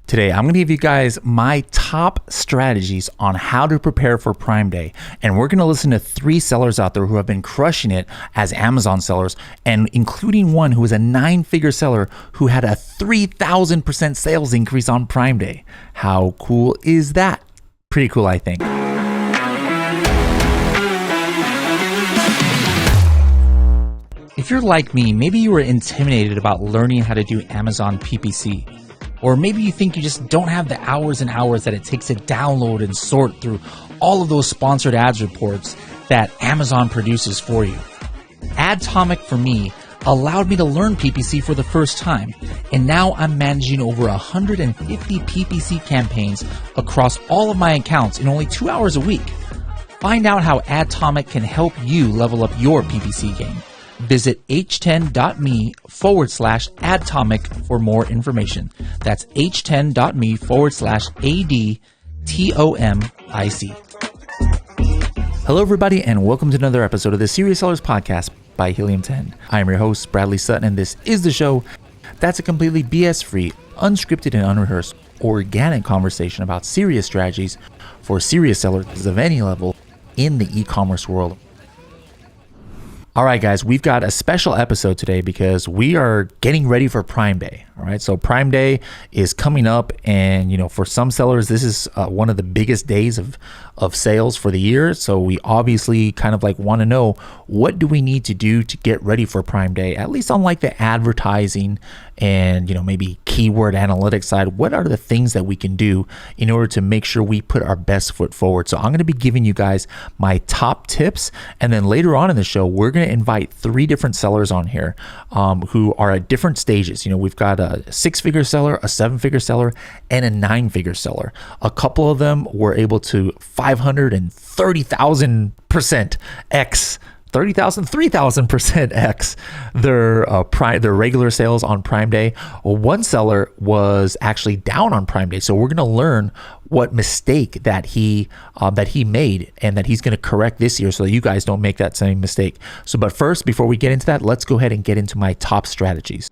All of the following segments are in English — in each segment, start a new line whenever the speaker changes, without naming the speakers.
Today, I'm going to give you guys my top strategies on how to prepare for Prime Day. And we're going to listen to 3 sellers out there who have been crushing it as Amazon sellers, and including one who is a 9-figure seller who had a 3,000% sales increase on Prime Day. How cool is that? Pretty cool, I think. If you're like me, maybe you were intimidated about learning how to do Amazon PPC. Or maybe you think you just don't have the hours and hours that it takes to download and sort through all of those sponsored ads reports that Amazon produces for you. Adtomic for me allowed me to learn PPC for the first time, and now I'm managing over 150 PPC campaigns across all of my accounts in only 2 hours a week. Find out how Adtomic can help you level up your PPC game. Visit h10.me/Adtomic for more information. That's h10.me/ADTOMIC. Hello, everybody, and welcome to another episode of the Serious Sellers Podcast by Helium 10. I am your host, Bradley Sutton, and this is the show that's a completely BS-free, unscripted, and unrehearsed organic conversation about serious strategies for serious sellers of any level in the e-commerce world. All right, guys, we've got a special episode today because we are getting ready for Prime Day. All right, so Prime Day is coming up, and for some sellers, this is one of the biggest days of sales for the year. So we obviously kind of want to know, what do we need to do to get ready for Prime Day, at least on the advertising and maybe keyword analytics side. What are the things that we can do in order to make sure we put our best foot forward? So I'm going to be giving you guys my top tips, and then later on in the show, we're going to invite 3 different sellers on here who are at different stages. We've got a 6-figure seller, a 7-figure seller, and a 9-figure seller. A couple of them were able to 530,000% X 3,000% X their regular sales on Prime Day. Well, one seller was actually down on Prime Day, so we're going to learn what mistake that he made and that he's going to correct this year, so that you guys don't make that same mistake. But first, before we get into that, let's go ahead and get into my top strategies.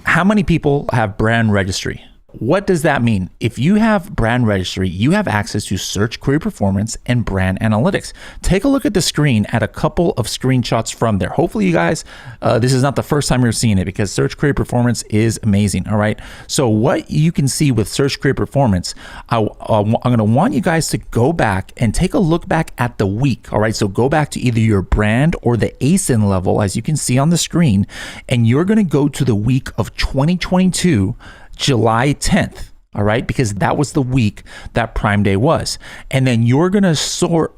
How many people have brand registry? What does that mean? If you have brand registry, you have access to search query performance and brand analytics. Take a look at the screen at a couple of screenshots from there. Hopefully you guys, this is not the first time you're seeing it, because search query performance is amazing. All right. So what you can see with search query performance, I'm going to want you guys to go back and take a look back at the week. All right. So go back to either your brand or the ASIN level, as you can see on the screen, and you're going to go to the week of 2022, July 10th, all right, because that was the week that Prime Day was. And then you're going to sort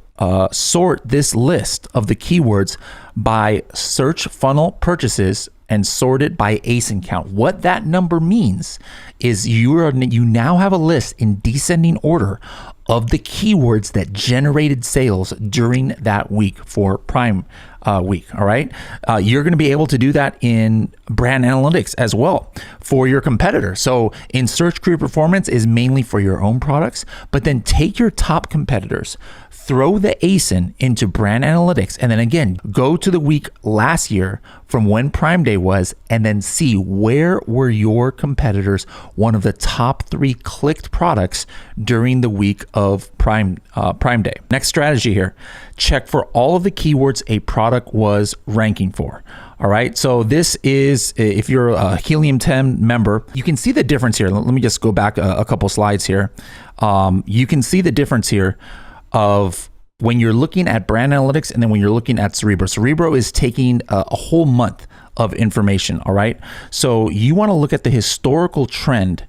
this list of the keywords by search funnel purchases and sort it by ASIN count. What that number means is you now have a list in descending order of the keywords that generated sales during that week for Prime week. All right. You're going to be able to do that in brand analytics as well for your competitor. So in search query performance is mainly for your own products, but then take your top competitors, throw the ASIN into brand analytics, and then again, go to the week last year from when Prime Day was, and then see where were your competitors one of the top 3 clicked products during the week of Prime Day. Next strategy here, check for all of the keywords a product was ranking for. All right, so this is, if you're a Helium 10 member, you can see the difference here. Let me just go back a couple slides here. You can see the difference here of when you're looking at brand analytics and then when you're looking at Cerebro. Cerebro is taking a whole month of information, all right? So you want to look at the historical trend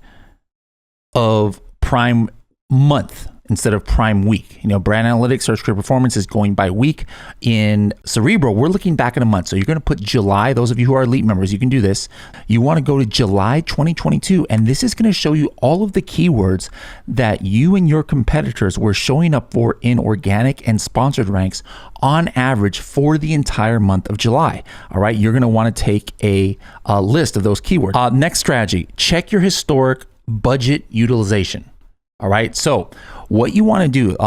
of Prime month instead of Prime week. Brand analytics, search query performance is going by week. In Cerebro, we're looking back in a month. So you're going to put July. Those of you who are elite members, you can do this. You want to go to July 2022, and this is going to show you all of the keywords that you and your competitors were showing up for in organic and sponsored ranks on average for the entire month of July. All right, you're going to want to take a list of those keywords. Next strategy, check your historic budget utilization. All right, so what you want to do,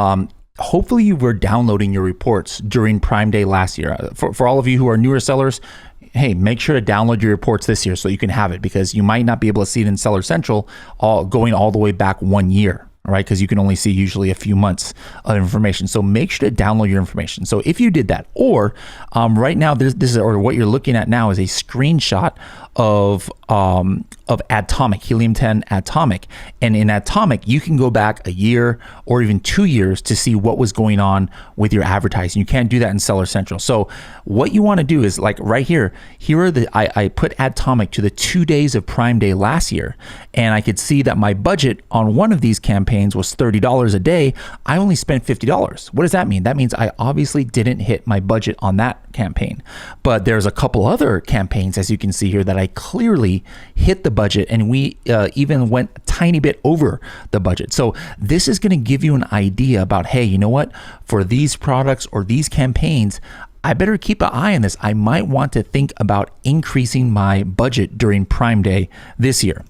hopefully you were downloading your reports during Prime Day last year. For all of you who are newer sellers, hey, make sure to download your reports this year so you can have it, because you might not be able to see it in Seller Central going all the way back 1 year. All right, because you can only see usually a few months of information. So make sure to download your information. So if you did that, or right now, or what you're looking at now is a screenshot of Atomic, Helium 10 Atomic. And in Atomic, you can go back a year or even 2 years to see what was going on with your advertising. You can't do that in Seller Central. So what you want to do is, like right here are I put Atomic to the 2 days of Prime Day last year, and I could see that my budget on one of these campaigns was $30 a day. I only spent $50. What does that mean? That means I obviously didn't hit my budget on that campaign. But there's a couple other campaigns, as you can see here, that I clearly hit the budget, and we even went a tiny bit over the budget. So this is going to give you an idea about, hey, you know what? For these products or these campaigns, I better keep an eye on this. I might want to think about increasing my budget during Prime Day this year.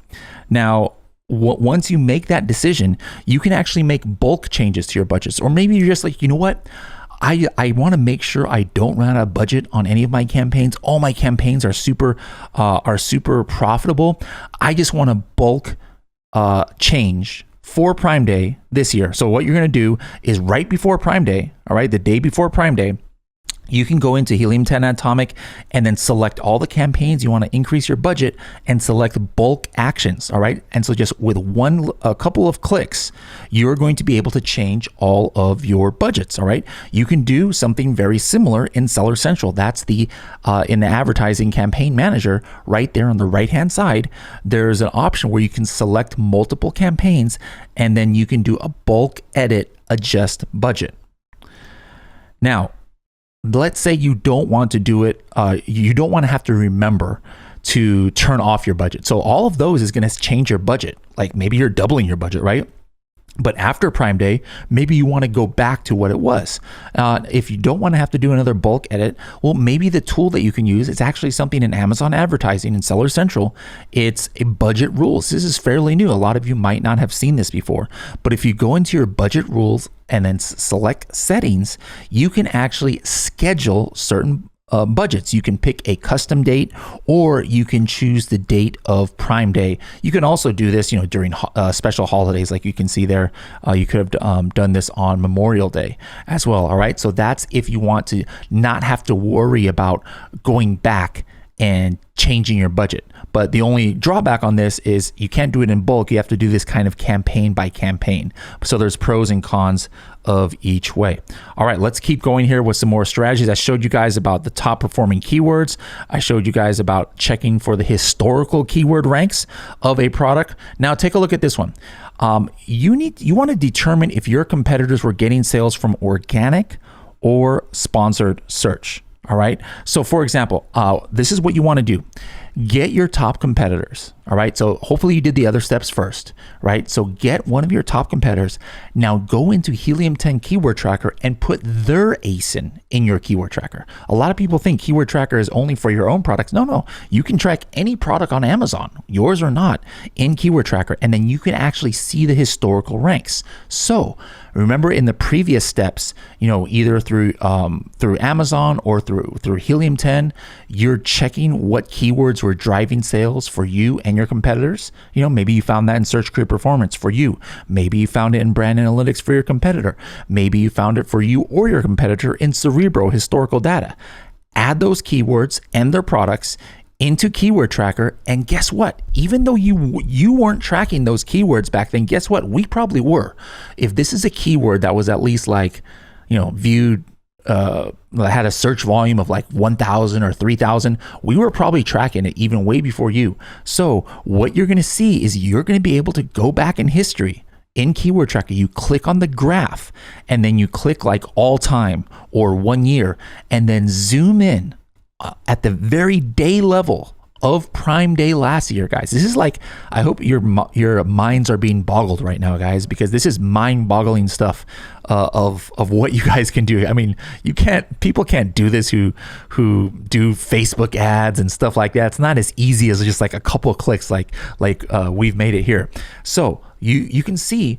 Now, once you make that decision, you can actually make bulk changes to your budgets. Or maybe you're just like, you know what? I want to make sure I don't run out of budget on any of my campaigns. All my campaigns are super profitable. I just want to bulk change for Prime Day this year. So what you're going to do is right before Prime Day, all right, the day before Prime Day, you can go into Helium 10 Atomic and then select all the campaigns you want to increase your budget and select bulk actions. All right. And so just with a couple of clicks, you're going to be able to change all of your budgets. All right. You can do something very similar in Seller Central. That's in the advertising campaign manager right there on the right hand side. There's an option where you can select multiple campaigns, and then you can do a bulk edit, adjust budget. Now, let's say you don't want to do it. You don't want to have to remember to turn off your budget. So all of those is going to change your budget. Like maybe you're doubling your budget, right? But after Prime Day, maybe you want to go back to what it was. If you don't want to have to do another bulk edit, well, maybe the tool that you can use is actually something in Amazon Advertising and Seller Central. It's a budget rules. This is fairly new. A lot of you might not have seen this before. But if you go into your budget rules and then select settings, you can actually schedule certain budgets. You can pick a custom date, or you can choose the date of Prime Day. You can also do this, during special holidays, like you can see there. You could have done this on Memorial Day as well. All right. So that's if you want to not have to worry about going back and changing your budget. But the only drawback on this is you can't do it in bulk. You have to do this kind of campaign by campaign. So there's pros and cons of each way. All right, let's keep going here with some more strategies. I showed you guys about the top performing keywords. I showed you guys about checking for the historical keyword ranks of a product. Now take a look at this one. You want to determine if your competitors were getting sales from organic or sponsored search. All right. So for example, this is what you want to do. Get your top competitors. All right. So hopefully you did the other steps first, right? So get one of your top competitors. Now go into Helium 10 Keyword Tracker and put their ASIN in your keyword tracker. A lot of people think keyword tracker is only for your own products. No. You can track any product on Amazon, yours or not, in keyword tracker, and then you can actually see the historical ranks. So remember in the previous steps, either through Amazon or through Helium 10, you're checking what keywords were driving sales for you and your competitors. Maybe you found that in Search Create Performance for you. Maybe you found it in Brand Analytics for your competitor. Maybe you found it for you or your competitor in Cerebro historical data. Add those keywords and their products into Keyword Tracker, and guess what? Even though you weren't tracking those keywords back then, guess what? We probably were. If this is a keyword that was at least viewed, had a search volume of like 1,000 or 3,000, we were probably tracking it even way before you. So what you're going to see is you're going to be able to go back in history. In Keyword Tracker, you click on the graph, and then you click like all time or 1 year, and then zoom in at the very day level of Prime Day last year, guys. This is like, I hope your minds are being boggled right now, guys, because this is mind-boggling stuff of what you guys can do. I mean, people can't do this who do Facebook ads and stuff like that. It's not as easy as just like a couple of clicks like we've made it here. So you can see,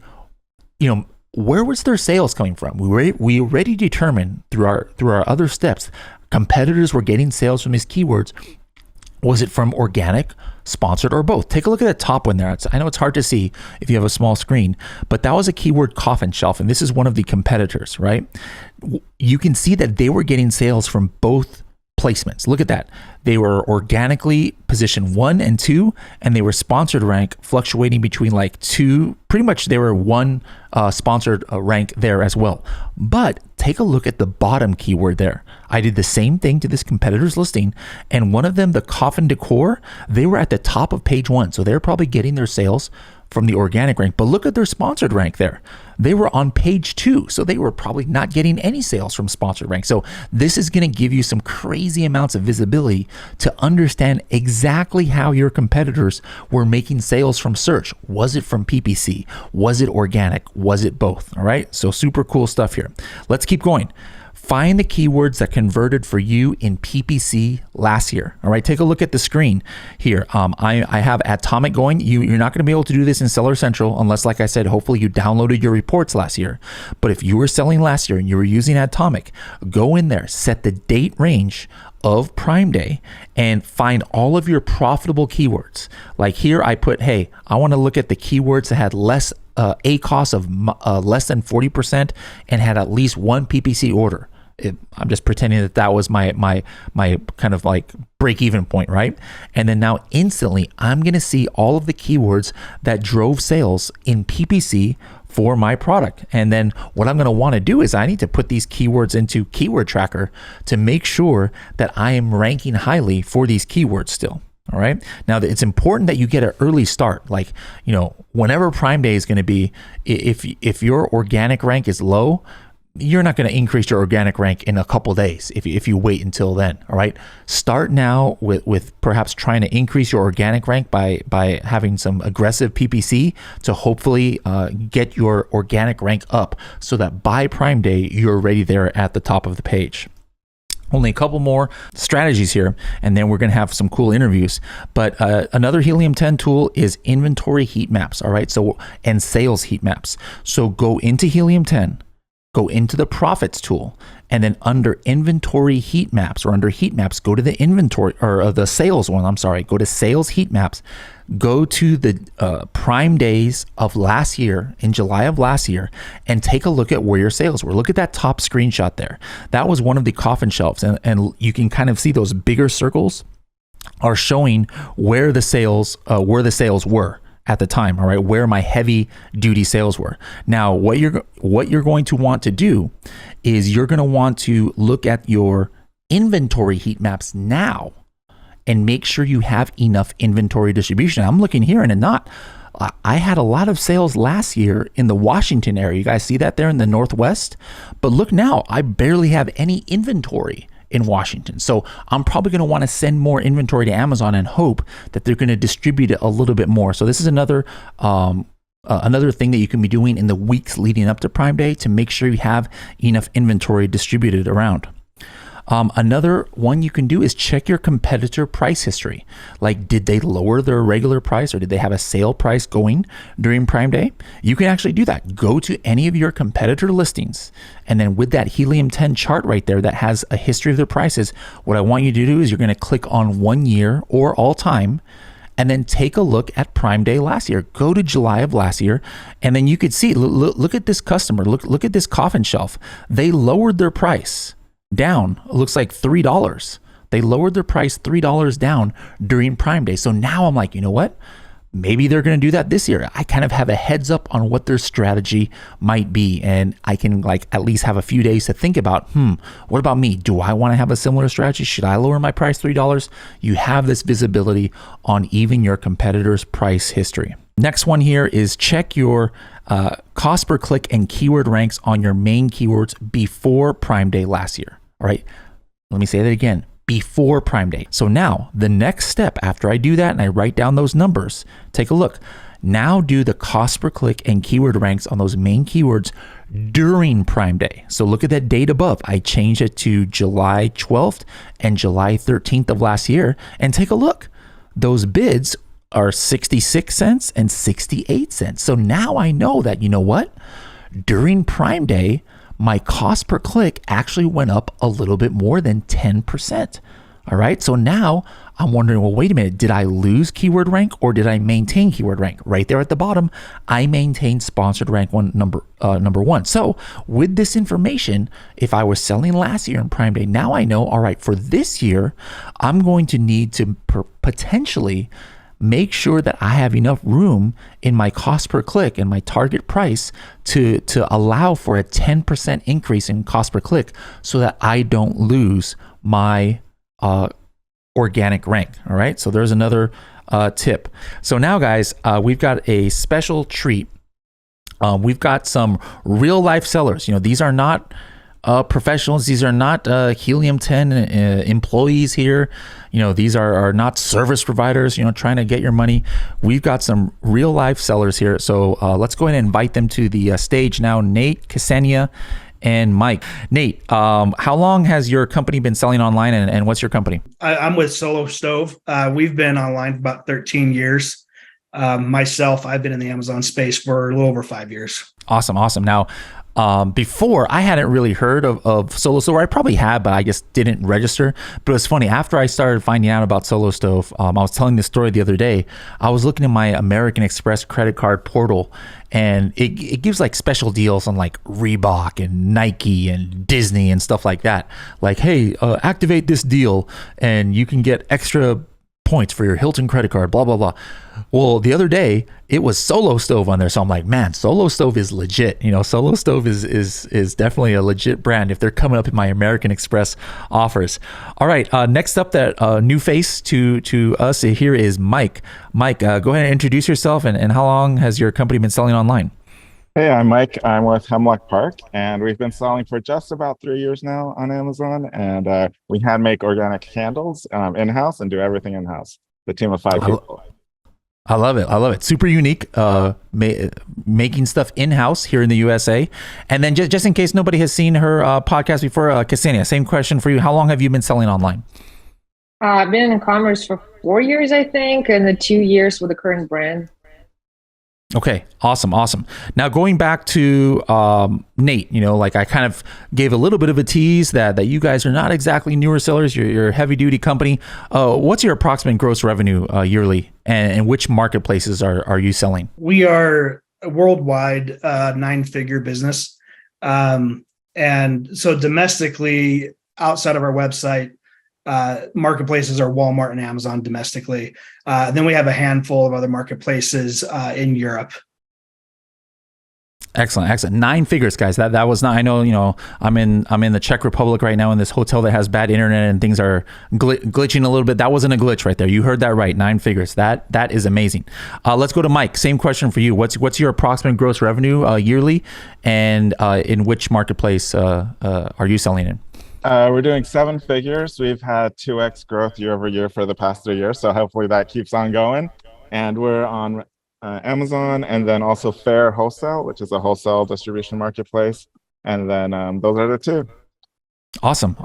where was their sales coming from? We already determined through our other steps competitors were getting sales from these keywords. Was it from organic, sponsored, or both? Take a look at the top one there. I know it's hard to see if you have a small screen, but that was a keyword, coffin shelf, and this is one of the competitors, right? You can see that they were getting sales from both placements. Look at that. They were organically positioned 1 and 2, and they were sponsored rank fluctuating between like 2. Pretty much they were 1 sponsored rank there as well. But take a look at the bottom keyword there. I did the same thing to this competitor's listing, and one of them, the coffin decor, they were at the top of page 1. So they're probably getting their sales from the organic rank, but look at their sponsored rank there. They were on page 2, so they were probably not getting any sales from sponsored rank. So this is going to give you some crazy amounts of visibility to understand exactly how your competitors were making sales from search. Was it from PPC? Was it organic? Was it both? All right, so super cool stuff here. Let's keep going. Find the keywords that converted for you in PPC last year. All right, take a look at the screen here. I have Atomic going. You're not going to be able to do this in Seller Central unless, like I said, hopefully you downloaded your reports last year. But if you were selling last year and you were using Atomic, go in there, set the date range of Prime Day, and find all of your profitable keywords. Like here, I put, hey, I want to look at the keywords that had less ACoS of less than 40% and had at least 1 PPC order. I'm just pretending that was my kind of like break-even point, right? And then now instantly, I'm going to see all of the keywords that drove sales in PPC for my product. And then what I'm going to want to do is I need to put these keywords into Keyword Tracker to make sure that I am ranking highly for these keywords still. All right. Now, it's important that you get an early start. Like, whenever Prime Day is going to be, if your organic rank is low, you're not going to increase your organic rank in a couple days if you wait until then. All right. Start now with perhaps trying to increase your organic rank by having some aggressive PPC to hopefully get your organic rank up so that by Prime Day, you're already there at the top of the page. Only a couple more strategies here, and then we're going to have some cool interviews. But another Helium 10 tool is inventory heat maps. All right. So, and sales heat maps. So go into Helium 10. Go into the profits tool, and then under inventory heat maps or under heat maps, go to the inventory or the sales one. I'm sorry. Go to sales heat maps. Go to the Prime days of last year, in July of last year, and take a look at where your sales were. Look at that top screenshot there. That was one of the coffin shelves, and you can kind of see those bigger circles are showing where the sales were at the time, all right, where my heavy duty sales were. Now, what you're going to want to do is you're going to want to look at your inventory heat maps now and make sure you have enough inventory distribution. I'm looking here and I had a lot of sales last year in the Washington area. You guys see that there in the Northwest? But look now, I barely have any inventory in Washington. So I'm probably going to want to send more inventory to Amazon and hope that they're going to distribute it a little bit more. So this is another thing that you can be doing in the weeks leading up to Prime Day to make sure you have enough inventory distributed around. Another one you can do is check your competitor price history. Like, did they lower their regular price or did they have a sale price going during Prime Day? You can actually do that. Go to any of your competitor listings, and then with that Helium 10 chart right there that has a history of their prices, what I want you to do is you're going to click on 1 year or all time, and then take a look at Prime Day last year. Go to July of last year, and then you could see, look at this customer, look at this coffin shelf. They lowered their price down. It looks like $3. They lowered their price $3 down during Prime Day. So now I'm like, you know what? Maybe they're going to do that this year. I kind of have a heads up on what their strategy might be. And I can like at least have a few days to think about, what about me? Do I want to have a similar strategy? Should I lower my price $3? You have this visibility on even your competitor's price history. Next one here is check your cost per click and keyword ranks on your main keywords before Prime Day last year. All right. Let me say that again. Before Prime Day. So now the next step after I do that and I write down those numbers, take a look. Now do the cost per click and keyword ranks on those main keywords during Prime Day. So look at that date above. I changed it to July 12th and July 13th of last year, and take a look. Those bids are 66 cents and 68 cents. So now I know that, you know what? During Prime Day, my cost per click actually went up a little bit more than 10%. All right. So now I'm wondering, well, wait a minute, did I lose keyword rank or did I maintain keyword rank? Right there at the bottom, I maintained sponsored rank number one. So with this information, if I was selling last year in Prime Day, now I know, all right, for this year, I'm going to need to potentially make sure that I have enough room in my cost per click and my target price to allow for a 10% increase in cost per click so that I don't lose my organic rank. All right. So there's another tip. So now, guys, we've got a special treat. We've got some real life sellers. These are not professionals. These are not Helium 10 employees here. These are not service providers, trying to get your money. We've got some real life sellers here. So let's go ahead and invite them to the stage now. Nate, Ksenia, and Mike. Nate, how long has your company been selling online, and what's your company?
I'm with Solo Stove. We've been online for about 13 years. Myself, I've been in the Amazon space for a little over 5 years.
Awesome. Now, before, I hadn't really heard of Solo Stove. I probably had, but I just didn't register. But it's funny, after I started finding out about Solo Stove, I was telling this story the other day. I was looking at my American Express credit card portal, and it gives like special deals on like Reebok and Nike and Disney and stuff like that. Like, hey, activate this deal and you can get extra points for your Hilton credit card, blah, blah, blah. Well, the other day it was Solo Stove on there. So I'm like, man, Solo Stove is legit. Solo Stove is definitely a legit brand if they're coming up in my American Express offers. All right. Next up, that new face to us here is Mike. Mike, go ahead and introduce yourself and how long has your company been selling online?
Hey, I'm Mike. I'm with Hemlock Park, and we've been selling for just about 3 years now on Amazon. And we hand make organic candles in-house and do everything in-house. The team of 5 people.
I love it. Super unique. Making stuff in-house here in the USA. And then just in case nobody has seen her podcast before, Ksenia, same question for you. How long have you been selling online?
I've been in commerce for 4 years, I think, and the 2 years with the current brand.
Okay, awesome. Now going back to Nate, like I kind of gave a little bit of a tease that you guys are not exactly newer sellers. You're a heavy duty company. What's your approximate gross revenue yearly, and which marketplaces are you selling?
We are a worldwide 9-figure business. And so domestically, outside of our website, marketplaces are Walmart and Amazon domestically. Then we have a handful of other marketplaces in Europe.
Excellent. 9 figures, guys. That was not. I know. I'm in the Czech Republic right now in this hotel that has bad internet and things are glitching a little bit. That wasn't a glitch right there. You heard that right. 9 figures. That is amazing. Let's go to Mike. Same question for you. What's your approximate gross revenue yearly, and in which marketplace are you selling in?
We're doing 7 figures. We've had 2x growth year over year for the past 3 years. So hopefully that keeps on going. And we're on Amazon, and then also Fair Wholesale, which is a wholesale distribution marketplace. And then those are the 2.
Awesome.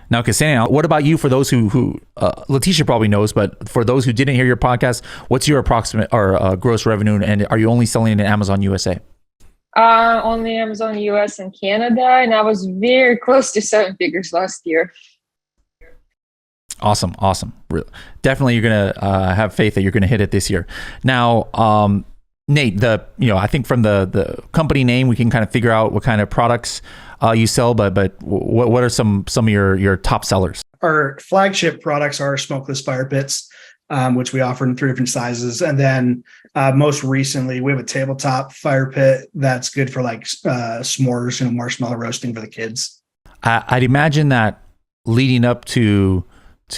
Now, Ksenia, what about you? For those who Letitia probably knows, but for those who didn't hear your podcast, what's your approximate or gross revenue, and are you only selling it in Amazon USA?
Only Amazon US and Canada, and I was very close to 7 figures last year.
Awesome. Definitely, you're gonna have faith that you're gonna hit it this year. Now, Nate, I think from the company name we can kind of figure out what kind of products you sell, but what are some of your top sellers?
Our flagship products are smokeless fire pits, which we offer in 3 different sizes. And then most recently, we have a tabletop fire pit that's good for like s'mores and marshmallow roasting for the kids.
I'd imagine that leading up to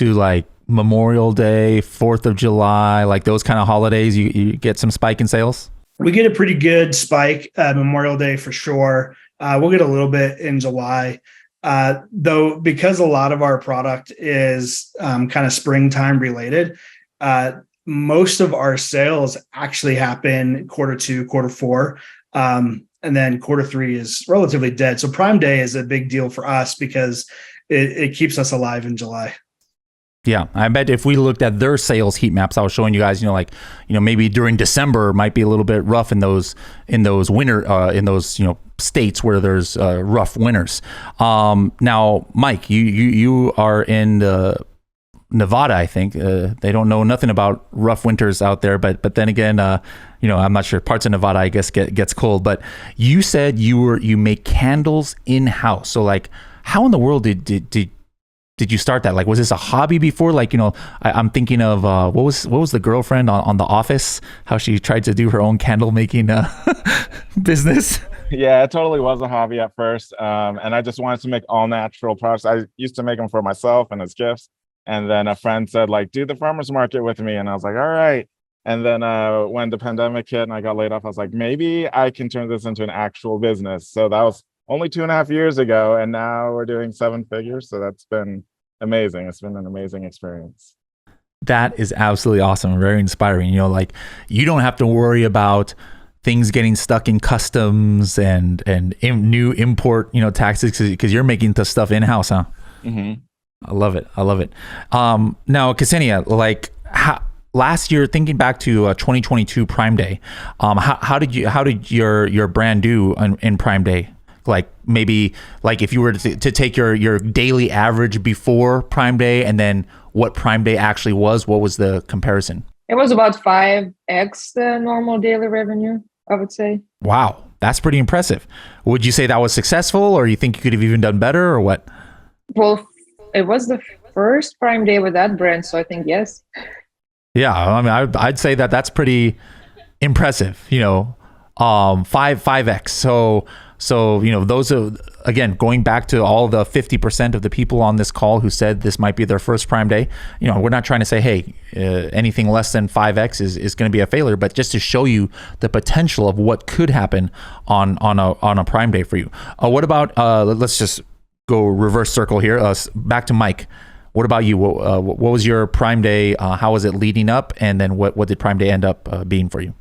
like Memorial Day, 4th of July, like those kind of holidays, you get some spike in sales?
We get a pretty good spike at Memorial Day for sure. We'll get a little bit in July. Though, because a lot of our product is kind of springtime related, most of our sales actually happen Q2, Q4, and then Q3 is relatively dead. So Prime Day is a big deal for us because it keeps us alive in July.
Yeah, I bet if we looked at their sales heat maps, I was showing you guys, like, maybe during December might be a little bit rough in those winter in those states where there's rough winters. Now, Mike, you are in Nevada, I think. They don't know nothing about rough winters out there, but then again, I'm not sure. Parts of Nevada, I guess, gets cold. But you said you make candles in house. So like, how in the world did you start that? Like, was this a hobby before? Like, I'm thinking of what was the girlfriend on The Office? How she tried to do her own candle making business.
Yeah, it totally was a hobby at first, and I just wanted to make all natural products. I used to make them for myself and as gifts, and then a friend said, like, do the farmers market with me, and I was like, all right. And then when the pandemic hit and I got laid off, I was like, maybe I can turn this into an actual business. So that was only 2.5 years ago, and now we're doing 7 figures. So that's been amazing. It's been an amazing experience.
That is absolutely awesome. Very inspiring. Like, you don't have to worry about things getting stuck in customs and new import, taxes, because you're making the stuff in house, huh?
Mm-hmm.
I love it. Now, Ksenia, like, last year, thinking back to 2022 Prime Day, how did your brand do in Prime Day? Like, maybe, like, if you were to take your daily average before Prime Day and then what Prime Day actually was, what was the comparison?
It was about 5x the normal daily revenue, I would say.
Wow, that's pretty impressive. Would you say that was successful, or you think you could have even done better, or what?
Well, it was the first Prime Day with that brand, so I think yes.
Yeah, I mean, I'd say that's pretty impressive. 5x. So those are, again, going back to all the 50% of the people on this call who said this might be their first Prime Day. We're not trying to say, hey, anything less than 5x is going to be a failure, but just to show you the potential of what could happen on a Prime Day for you. What about let's just go reverse circle here. Back to Mike. What about you? What was your Prime Day? How was it leading up? And then what did Prime Day end up being for you?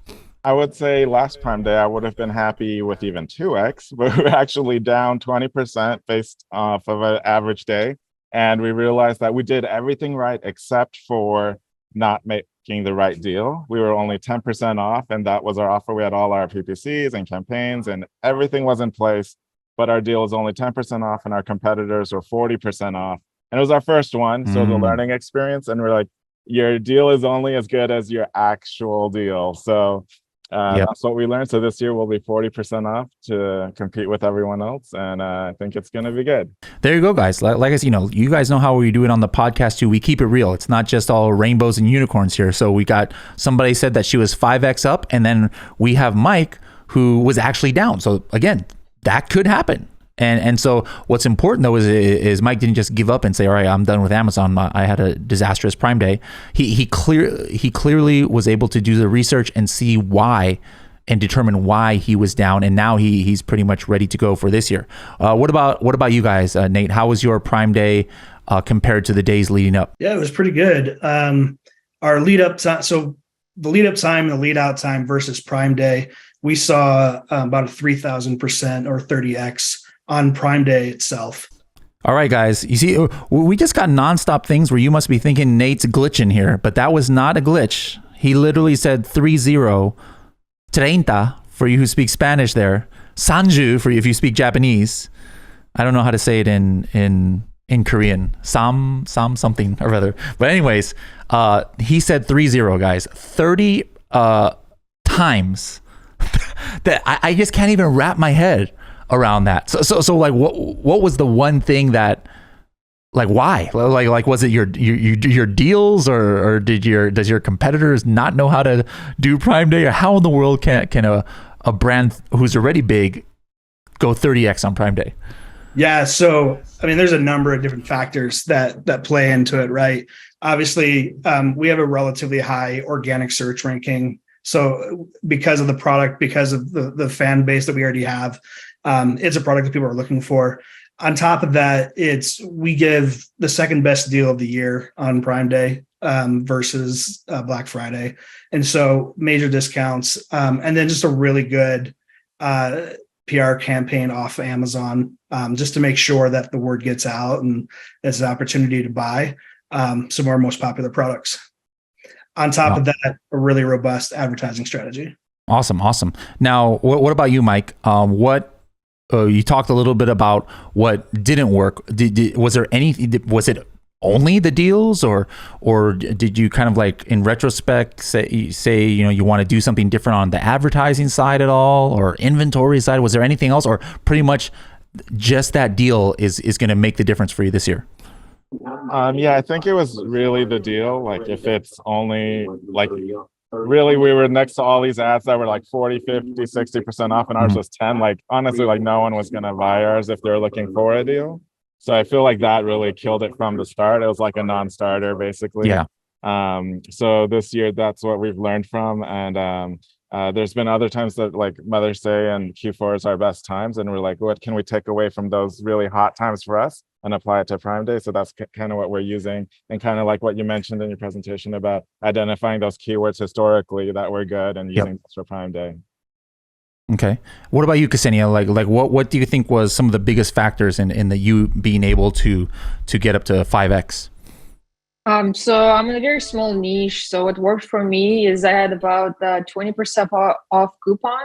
I would say last Prime Day, I would have been happy with even 2x, but we're actually down 20% based off of an average day. And we realized that we did everything right except for not making the right deal. We were only 10% off, and that was our offer. We had all our PPCs and campaigns, and everything was in place, but our deal was only 10% off, and our competitors were 40% off. And it was our first one, so the learning experience. And we're like, your deal is only as good as your actual deal. So that's what we learned. So this year we'll be 40% off to compete with everyone else. And I think it's going to be good.
There you go, guys. Like I said, you guys know how we do it on the podcast too. We keep it real. It's not just all rainbows and unicorns here. So we got somebody said that she was 5x up, and then we have Mike who was actually down. So again, that could happen. And so what's important though is Mike didn't just give up and say, all right, I'm done with Amazon. I had a disastrous Prime Day. He clearly was able to do the research and see why and determine why he was down. And now he's pretty much ready to go for this year. What about you guys? Nate, how was your Prime Day compared to the days leading up?
Yeah, it was pretty good. Our lead up time, so the lead up time and the lead out time versus Prime Day, we saw about a 3,000% or 30x on Prime Day itself.
All right, guys. You see, we just got nonstop things where you must be thinking Nate's glitching here, but that was not a glitch. He literally said 30, 30 for you who speak Spanish there, sanju for you if you speak Japanese. I don't know how to say it in Korean. Something or other. But anyways, he said 30, guys. 30 times. That I just can't even wrap my head around that. So like, what was the one thing that, like, why? Like was it your deals, or does your competitors not know how to do Prime Day, or how in the world can a brand who's already big go 30x on Prime Day?
Yeah, so I mean, there's a number of different factors that play into it, right? Obviously, we have a relatively high organic search ranking. So because of the product, because of the fan base that we already have, it's a product that people are looking for. On top of that, we give the second best deal of the year on Prime Day versus Black Friday. And so major discounts, and then just a really good PR campaign off Amazon, just to make sure that the word gets out and there's an opportunity to buy. some of our most popular products. On top of that, a really robust advertising strategy.
Awesome. Now, what about you, Mike? You talked a little bit about what didn't work. Was there was it only the deals, or did you kind of like in retrospect say you want to do something different on the advertising side at all, or inventory side? Was there anything else, or pretty much just that deal is going to make the difference for you this year?
Yeah, I think it was really the deal. Like if it's only like really we were next to all these ads that were like 40, 50, 60% off and ours was 10. Like honestly, like no one was going to buy ours if they're looking for a deal. So I feel like that really killed it from the start. It was like a non-starter basically.
Yeah.
So this year, that's what we've learned from. And there's been other times that like Mother's Day and Q4 is our best times. And we're like, what can we take away from those really hot times for us and apply it to Prime Day? So that's kind of what we're using, and kind of like what you mentioned in your presentation about identifying those keywords historically that were good and using those for Prime Day.
Okay. What about you, Ksenia? Like what do you think was some of the biggest factors in the you being able to get up to 5x?
So I'm in a very small niche. So what worked for me is I had about 20% off coupon.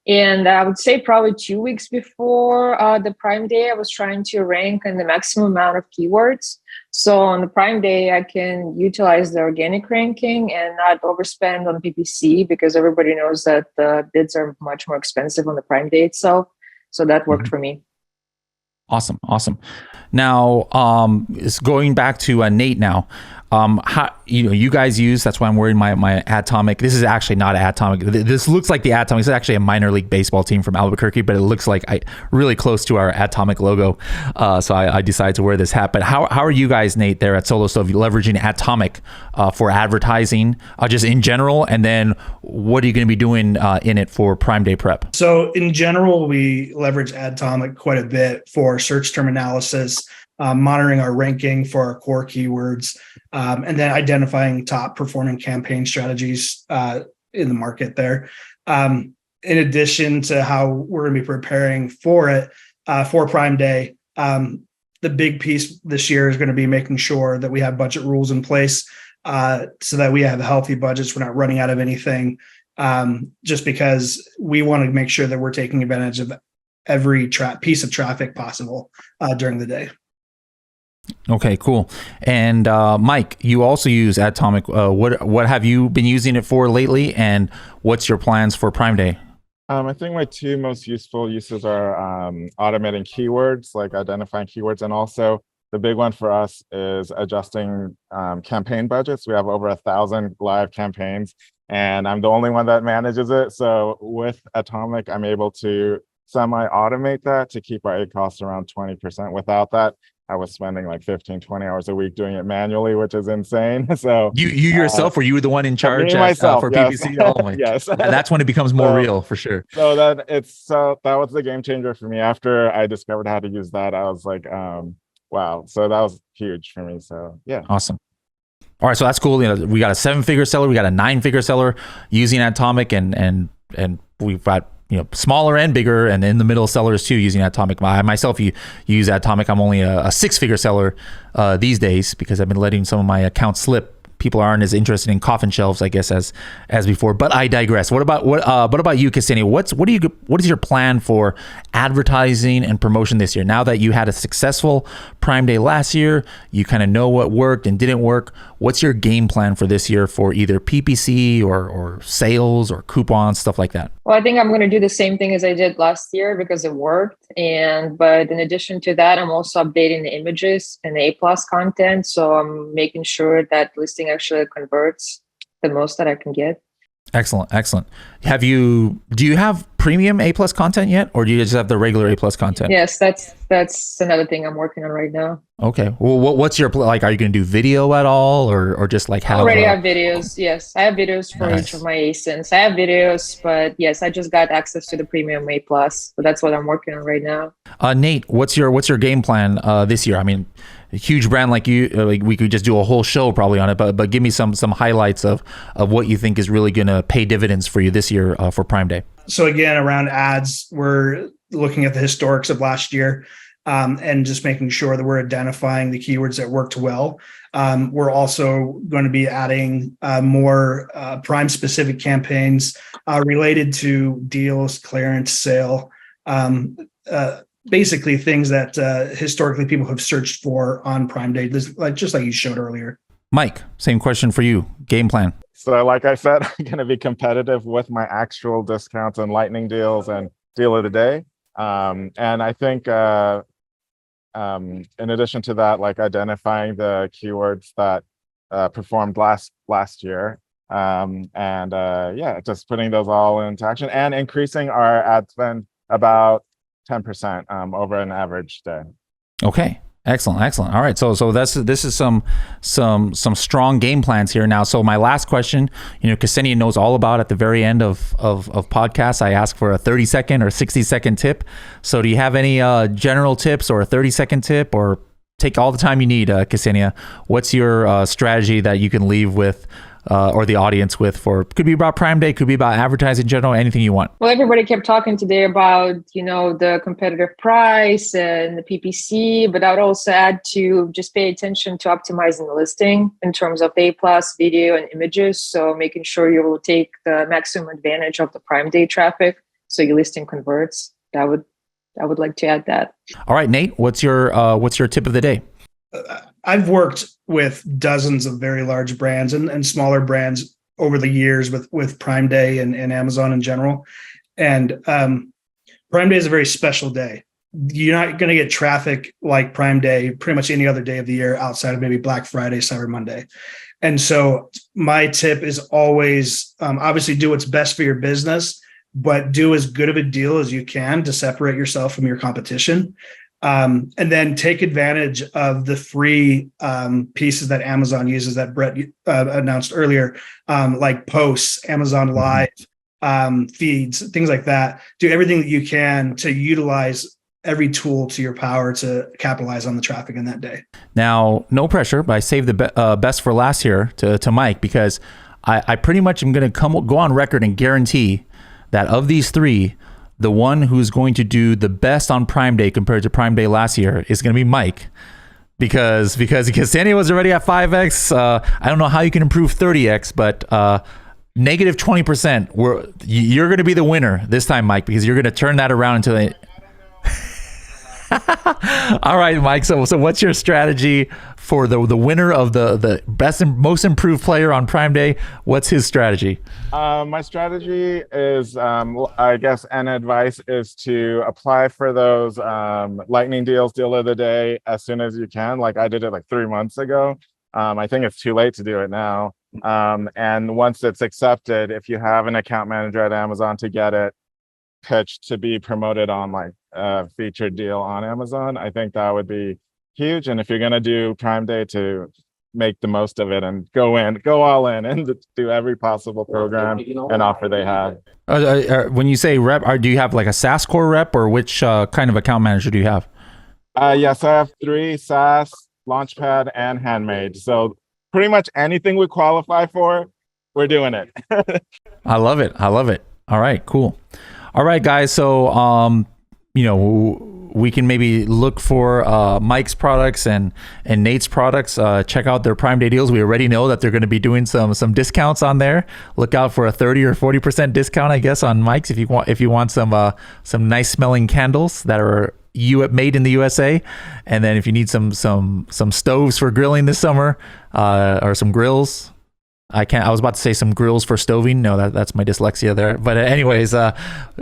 And I would say probably 2 weeks before the Prime Day, I was trying to rank in the maximum amount of keywords. So on the Prime Day, I can utilize the organic ranking and not overspend on PPC, because everybody knows that the bids are much more expensive on the Prime Day itself. So that worked for me.
Awesome. Now, it's going back to Nate now. How you guys use, that's why I'm wearing my Atomic. This is actually not Atomic. This looks like the Atomic. It's actually a minor league baseball team from Albuquerque, but it looks like really close to our Atomic logo. So I decided to wear this hat. But how are you guys, Nate, there at Solo Stove, leveraging Atomic for advertising, just in general? And then what are you going to be doing in it for Prime Day prep?
So in general, we leverage Atomic quite a bit for search term analysis, monitoring our ranking for our core keywords, and then identifying top performing campaign strategies in the market there. In addition to how we're going to be preparing for it for Prime Day, the big piece this year is going to be making sure that we have budget rules in place so that we have healthy budgets. We're not running out of anything, just because we want to make sure that we're taking advantage of every piece of traffic possible during the day.
Okay, cool. And Mike, you also use Atomic. What have you been using it for lately, and what's your plans for Prime Day?
I think my two most useful uses are automating keywords, like identifying keywords, and also the big one for us is adjusting campaign budgets. We have over 1,000 live campaigns, and I'm the only one that manages it. So with Atomic, I'm able to semi-automate that to keep our ad costs around 20%. Without that, I was spending like 15, 20 hours a week doing it manually, which is insane. So
you yourself, were you the one in charge
myself,
for
yes.
PPC? Oh my.
Yes.
That's when it becomes more real for sure.
So that was the game changer for me. After I discovered how to use that, I was like, wow. So that was huge for me. So yeah.
Awesome. All right. So that's cool. We got a 7-figure seller, we got a 9-figure seller using Atomic, and we've got smaller and bigger, and in the middle sellers too using Atomic. I myself use Atomic. I'm only a 6-figure seller these days because I've been letting some of my accounts slip. People aren't as interested in coffin shelves, I guess, as before. But I digress. What about you, Ksenia? What is your plan for advertising and promotion this year? Now that you had a successful Prime Day last year, you kind of know what worked and didn't work. What's your game plan for this year for either PPC or sales or coupons, stuff like that?
Well, I think I'm going to do the same thing as I did last year because it worked. But in addition to that, I'm also updating the images and the A+ content. So I'm making sure that listing actually converts the most that I can get.
Excellent. Do you have premium A+ content yet, or do you just have the regular A+ content?
Yes, that's another thing I'm working on right now.
Okay. Well, what's your like? Are you going to do video at all, or just like how?
I already have videos. Yes, I have videos for each of my ASINs. I have videos, but yes, I just got access to the premium A+. So that's what I'm working on right now.
Nate, what's your game plan this year? I mean, a huge brand like you, like we could just do a whole show probably on it, but give me some highlights of what you think is really going to pay dividends for you this year for Prime Day.
So again, around ads, we're looking at the historics of last year. and just making sure that we're identifying the keywords that worked well. We're also going to be adding more Prime specific campaigns related to deals, clearance, sale, basically things that historically people have searched for on Prime Day, just like you showed earlier.
Mike, same question for you. Game plan.
So like I said, I'm going to be competitive with my actual discounts and lightning deals and deal of the day. And I think in addition to that, like identifying the keywords that performed last year, just putting those all into action and increasing our ad spend about 10% over an average day.
Okay. Excellent. All right. So this is some strong game plans here now. So my last question, Ksenia knows all about at the very end of podcasts. I ask for a 30-second or 60-second tip. So do you have any general tips or a 30-second tip, or take all the time you need, Ksenia? What's your strategy that you can leave with or the audience with could be about Prime Day, could be about advertising in general, anything you want?
Well, everybody kept talking today about, the competitive price and the PPC, but I would also add to just pay attention to optimizing the listing in terms of A+ video and images. So making sure you will take the maximum advantage of the Prime Day traffic so your listing converts. I would like to add that.
All right, Nate, what's your tip of the day?
I've worked with dozens of very large brands and smaller brands over the years with Prime Day and Amazon in general. And Prime Day is a very special day. You're not going to get traffic like Prime Day pretty much any other day of the year outside of maybe Black Friday, Cyber Monday. And so my tip is always obviously do what's best for your business, but do as good of a deal as you can to separate yourself from your competition. And then take advantage of the free pieces that Amazon uses that Brett announced earlier, like posts, Amazon Live, feeds, things like that. Do everything that you can to utilize every tool to your power to capitalize on the traffic in that day. Now,
no pressure, but I saved the best for last here to Mike, because I pretty much am going to go on record and guarantee that of these three, the one who's going to do the best on Prime Day compared to Prime Day last year is going to be Mike, because Ksenia was already at 5x. I don't know how you can improve 30x, but negative 20%. You're going to be the winner this time, Mike, because you're going to turn that around into a. All right, Mike. So what's your strategy for the winner of the best and most improved player on Prime Day? What's his strategy?
My strategy is, I guess, an advice is to apply for those lightning deal of the day as soon as you can. Like I did it like 3 months ago. I think it's too late to do it now. And once it's accepted, if you have an account manager at Amazon, to get it pitched to be promoted on like a featured deal on Amazon, I think that would be huge. And if you're going to do Prime Day, to make the most of it and go all in and do every possible program and offer they have.
When you say rep, do you have like a SaaS core rep, or which kind of account manager do you have?
Yes, I have 3: SaaS, Launchpad, and Handmade. So pretty much anything we qualify for, we're doing it.
I love it. All right, cool. All right, guys. So, we can maybe look for Mike's products and Nate's products. Check out their Prime Day deals. We already know that they're going to be doing some discounts on there. Look out for a 30 or 40% discount, I guess, on Mike's if you want some nice smelling candles that are made in the USA. And then if you need some stoves for grilling this summer, or some grills. I was about to say some grills for stoving. No, that's my dyslexia there. But anyways,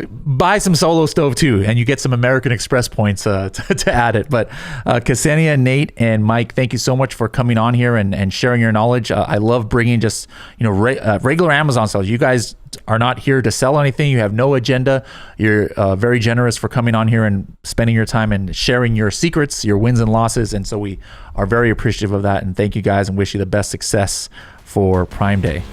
buy some Solo Stove too, and you get some American Express points to add it. But Ksenia, Nate, and Mike, thank you so much for coming on here and sharing your knowledge. I love bringing just regular Amazon sales. You guys are not here to sell anything. You have no agenda. You're very generous for coming on here and spending your time and sharing your secrets, your wins and losses. And so we are very appreciative of that. And thank you guys, and wish you the best success for Prime Day.